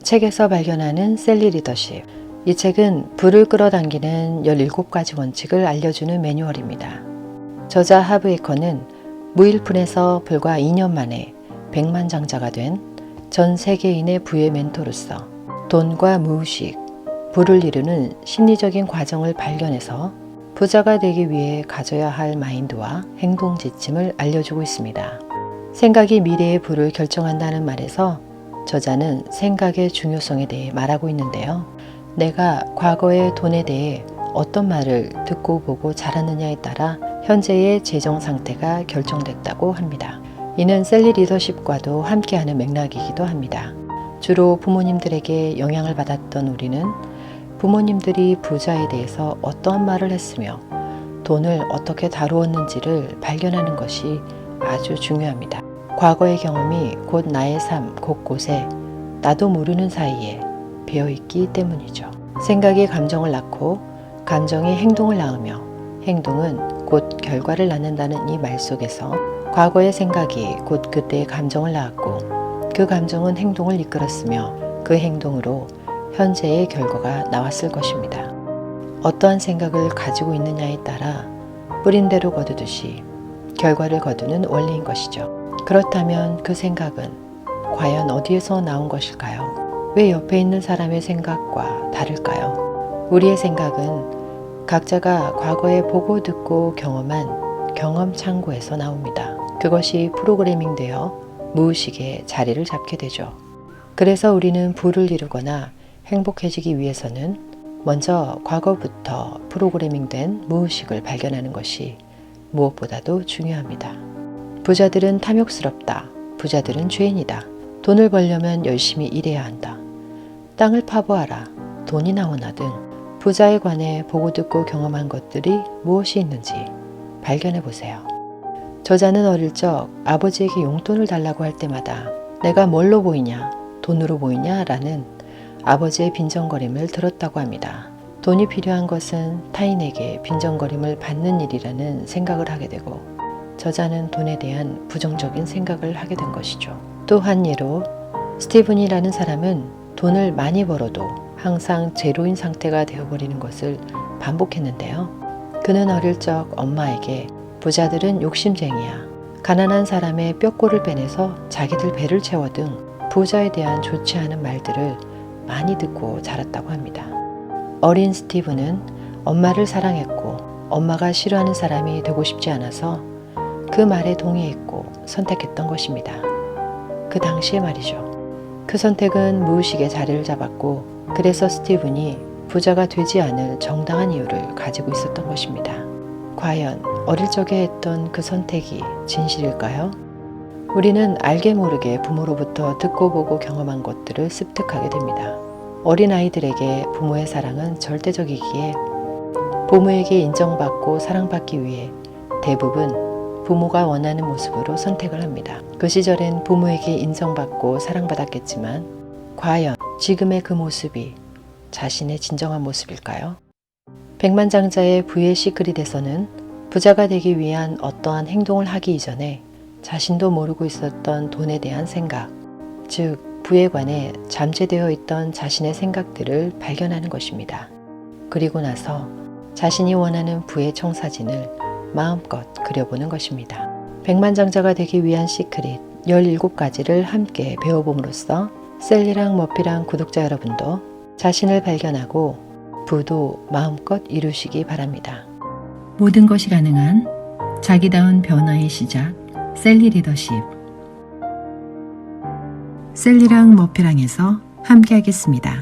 책에서 발견하는 셀리 리더십. 이 책은 부를 끌어당기는 17가지 원칙을 알려주는 매뉴얼입니다. 저자 하브 에커는 무일푼에서 불과 2년 만에 백만장자가 된 전 세계인의 부의 멘토로서 돈과 무의식, 부를 이루는 심리적인 과정을 발견해서 부자가 되기 위해 가져야 할 마인드와 행동 지침을 알려주고 있습니다. 생각이 미래의 부를 결정한다는 말에서 저자는 생각의 중요성에 대해 말하고 있는데요. 내가 과거의 돈에 대해 어떤 말을 듣고 보고 자랐느냐에 따라 현재의 재정 상태가 결정됐다고 합니다. 이는 셀리 리더십과도 함께하는 맥락이기도 합니다. 주로 부모님들에게 영향을 받았던 우리는 부모님들이 부자에 대해서 어떠한 말을 했으며 돈을 어떻게 다루었는지를 발견하는 것이 아주 중요합니다. 과거의 경험이 곧 나의 삶 곳곳에 나도 모르는 사이에 배어있기 때문이죠. 생각이 감정을 낳고 감정이 행동을 낳으며 행동은 곧 결과를 낳는다는 이 말 속에서 과거의 생각이 곧 그때의 감정을 낳았고 그 감정은 행동을 이끌었으며 그 행동으로 현재의 결과가 나왔을 것입니다. 어떠한 생각을 가지고 있느냐에 따라 뿌린 대로 거두듯이 결과를 거두는 원리인 것이죠. 그렇다면 그 생각은 과연 어디에서 나온 것일까요? 왜 옆에 있는 사람의 생각과 다를까요? 우리의 생각은 각자가 과거에 보고 듣고 경험한 경험 창고에서 나옵니다. 그것이 프로그래밍 되어 무의식에 자리를 잡게 되죠. 그래서 우리는 부를 이루거나 행복해지기 위해서는 먼저 과거부터 프로그래밍 된 무의식을 발견하는 것이 무엇보다도 중요합니다. 부자들은 탐욕스럽다. 부자들은 죄인이다. 돈을 벌려면 열심히 일해야 한다. 땅을 파보아라. 돈이 나오나 등 부자에 관해 보고 듣고 경험한 것들이 무엇이 있는지 발견해 보세요. 저자는 어릴 적 아버지에게 용돈을 달라고 할 때마다 내가 뭘로 보이냐, 돈으로 보이냐 라는 아버지의 빈정거림을 들었다고 합니다. 돈이 필요한 것은 타인에게 빈정거림을 받는 일이라는 생각을 하게 되고 저자는 돈에 대한 부정적인 생각을 하게 된 것이죠. 또 한 예로 스티븐이라는 사람은 돈을 많이 벌어도 항상 제로인 상태가 되어버리는 것을 반복했는데요. 그는 어릴 적 엄마에게 부자들은 욕심쟁이야. 가난한 사람의 뼈골을 빼내서 자기들 배를 채워 등 부자에 대한 좋지 않은 말들을 많이 듣고 자랐다고 합니다. 어린 스티븐은 엄마를 사랑했고 엄마가 싫어하는 사람이 되고 싶지 않아서 그 말에 동의했고 선택했던 것입니다. 그 당시에 말이죠. 그 선택은 무의식의 자리를 잡았고 그래서 스티븐이 부자가 되지 않을 정당한 이유를 가지고 있었던 것입니다. 과연 어릴 적에 했던 그 선택이 진실일까요? 우리는 알게 모르게 부모로부터 듣고 보고 경험한 것들을 습득하게 됩니다. 어린아이들에게 부모의 사랑은 절대적이기에 부모에게 인정받고 사랑받기 위해 대부분 부모가 원하는 모습으로 선택을 합니다. 그 시절엔 부모에게 인정받고 사랑받았겠지만 과연 지금의 그 모습이 자신의 진정한 모습일까요? 백만장자의 부의 시크릿에서는 부자가 되기 위한 어떠한 행동을 하기 이전에 자신도 모르고 있었던 돈에 대한 생각, 즉 부에 관해 잠재되어 있던 자신의 생각들을 발견하는 것입니다. 그리고 나서 자신이 원하는 부의 청사진을 마음껏 그려보는 것입니다. 백만장자가 되기 위한 시크릿 17가지를 함께 배워봄으로써 셀리랑 머피랑 구독자 여러분도 자신을 발견하고 부도 마음껏 이루시기 바랍니다. 모든 것이 가능한 자기다운 변화의 시작 셀리 리더십. 셀리랑 머피랑에서 함께 하겠습니다.